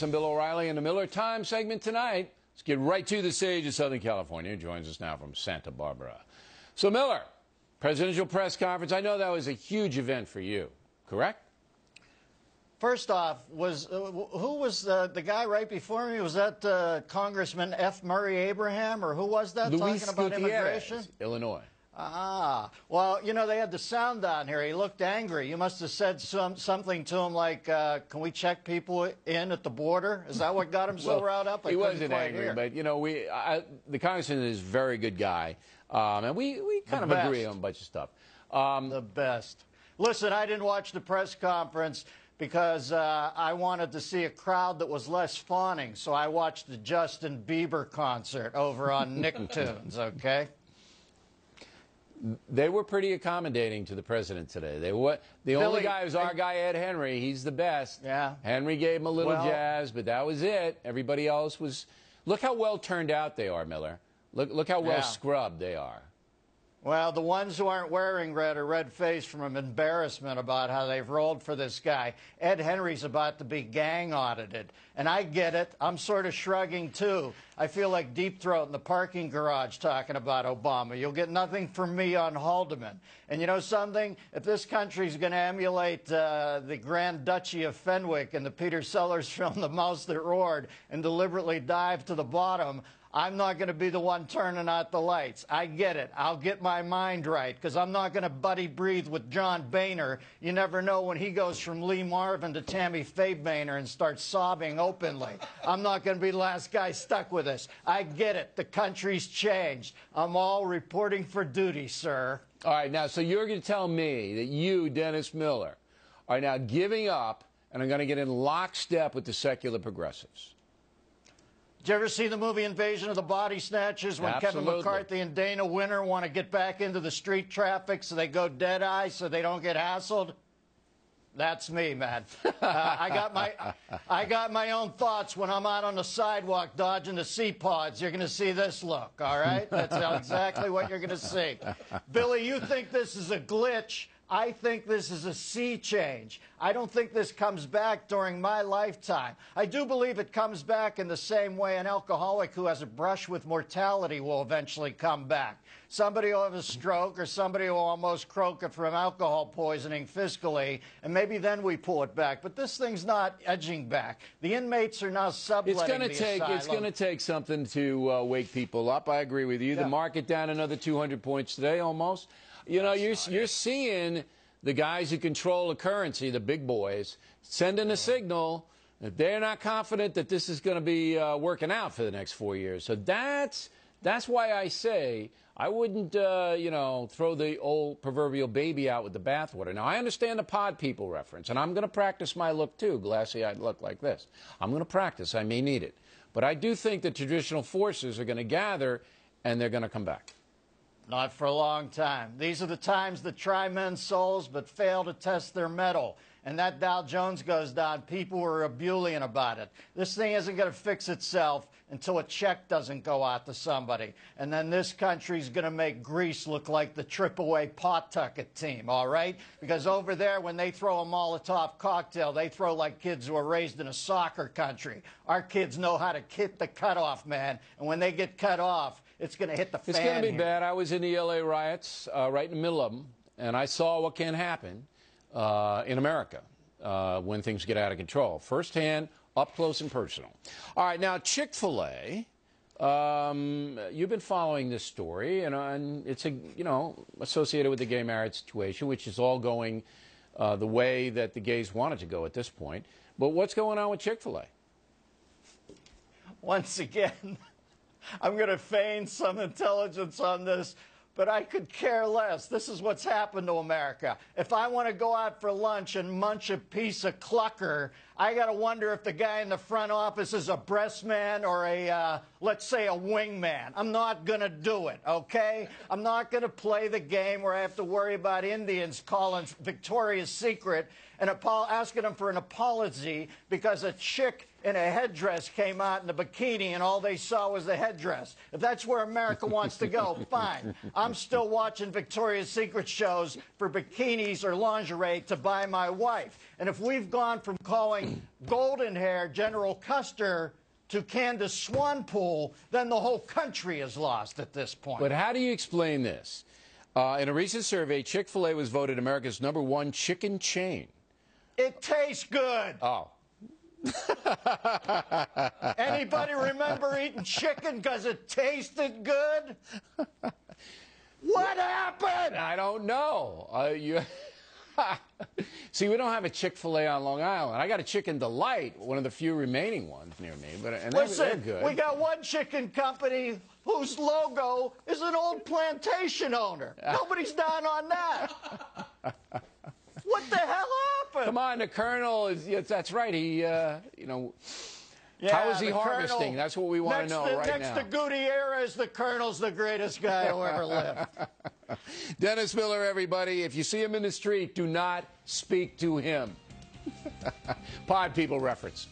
I'm Bill O'Reilly in the Miller Time segment tonight. Let's get right to the stage of Southern California. He joins us now from Santa Barbara. So, Miller, presidential press conference. I know that was a huge event for you, correct? First off, who was the guy right before me? Was that Congressman F. Murray Abraham, or who was that Luis talking about immigration? Illinois. Ah, well, you know, they had the sound down here. He looked angry. You must have said something to him like, can we check people in at the border? Is that what got him so riled up? He wasn't angry, but, you know, the congressman is a very good guy, and we kind of agree on a bunch of stuff. The best. Listen, I didn't watch the press conference because I wanted to see a crowd that was less fawning, so I watched the Justin Bieber concert over on Nicktoons, okay? They were pretty accommodating to the president today. The only guy was our guy, Ed Henry. He's the best. Yeah. Henry gave him a little jazz, but that was it. Everybody else was... Look how well turned out they are, Miller. Look how well scrubbed they are. Well, the ones who aren't wearing red are red-faced from embarrassment about how they've rolled for this guy. Ed Henry's about to be gang audited. And I get it. I'm sort of shrugging, too. I feel like Deep Throat in the parking garage talking about Obama. You'll get nothing from me on Haldeman. And you know something? If this country's going to emulate the Grand Duchy of Fenwick in the Peter Sellers film The Mouse That Roared and deliberately dive to the bottom, I'm not going to be the one turning out the lights. I get it. I'll get my mind right, because I'm not going to buddy breathe with John Boehner. You never know when he goes from Lee Marvin to Tammy Faye Boehner and starts sobbing openly. I'm not going to be the last guy stuck with this. I get it. The country's changed. I'm all reporting for duty, sir. All right, now, so you're going to tell me that you, Dennis Miller, are now giving up and are going to get in lockstep with the secular progressives. Did you ever see the movie Invasion of the Body Snatchers when Kevin McCarthy and Dana Winter want to get back into the street traffic so they go dead-eye so they don't get hassled? That's me, man. I got my own thoughts when I'm out on the sidewalk dodging the sea pods. You're going to see this look, all right? That's exactly what you're going to see. Billy, you think this is a glitch. I think this is a sea change. I don't think this comes back during my lifetime. I do believe it comes back in the same way an alcoholic who has a brush with mortality will eventually come back. Somebody will have a stroke, or somebody will almost croak from alcohol poisoning fiscally, and maybe then we pull it back. But this thing's not edging back. The inmates are now subletting the asylum. It's going to take something to wake people up. I agree with you. Yeah. The market down another 200 points today almost. You know, you're seeing the guys who control the currency, the big boys, sending a signal that they're not confident that this is going to be working out for the next 4 years. So that's why I say I wouldn't, you know, throw the old proverbial baby out with the bathwater. Now, I understand the pod people reference, and I'm going to practice my look, too, glassy-eyed look like this. I'm going to practice. I may need it. But I do think that traditional forces are going to gather, and they're going to come back. Not for a long time. These are the times that try men's souls but fail to test their mettle. And that Dow Jones goes down, people are ebullient about it. This thing isn't going to fix itself until a check doesn't go out to somebody. And then this country's going to make Greece look like the trip-away Pawtucket team, all right? Because over there, when they throw a Molotov cocktail, they throw like kids who are raised in a soccer country. Our kids know how to hit the cutoff, man. And when they get cut off, it's going to hit the fan. It's going to be bad. I was in the L.A. riots, right in the middle of them, and I saw what can happen in America when things get out of control. Firsthand, up close and personal. All right, now Chick-fil-A, you've been following this story, and it's associated with the gay marriage situation, which is all going the way that the gays want it to go at this point. But what's going on with Chick-fil-A? Once again, I'm going to feign some intelligence on this, but I could care less. This is what's happened to America. If I want to go out for lunch and munch a piece of clucker, I got to wonder if the guy in the front office is a breast man or a, let's say, a wingman. I'm not going to do it, okay? I'm not going to play the game where I have to worry about Indians calling Victoria's Secret and asking them for an apology because a chick in a headdress came out in a bikini and all they saw was the headdress. If that's where America wants to go, fine. I'm still watching Victoria's Secret shows for bikinis or lingerie to buy my wife. And if we've gone from calling golden hair General Custer to Candace Swanpool, then the whole country is lost at this point. But how do you explain this? In a recent survey, Chick-fil-A was voted America's #1 chicken chain. It tastes good. Oh. Anybody remember eating chicken because it tasted good? What happened? I don't know. See, we don't have a Chick-fil-A on Long Island. I got a Chicken Delight, one of the few remaining ones near me. They're good. We got one chicken company whose logo is an old plantation owner. Nobody's down on that. What the hell happened? Come on, the Colonel is. Yes, that's right. He, how is he harvesting? Colonel, that's what we want to know right now. Next to Gutierrez, the Colonel's the greatest guy who ever lived. Dennis Miller, everybody. If you see him in the street, do not speak to him. Pod People reference.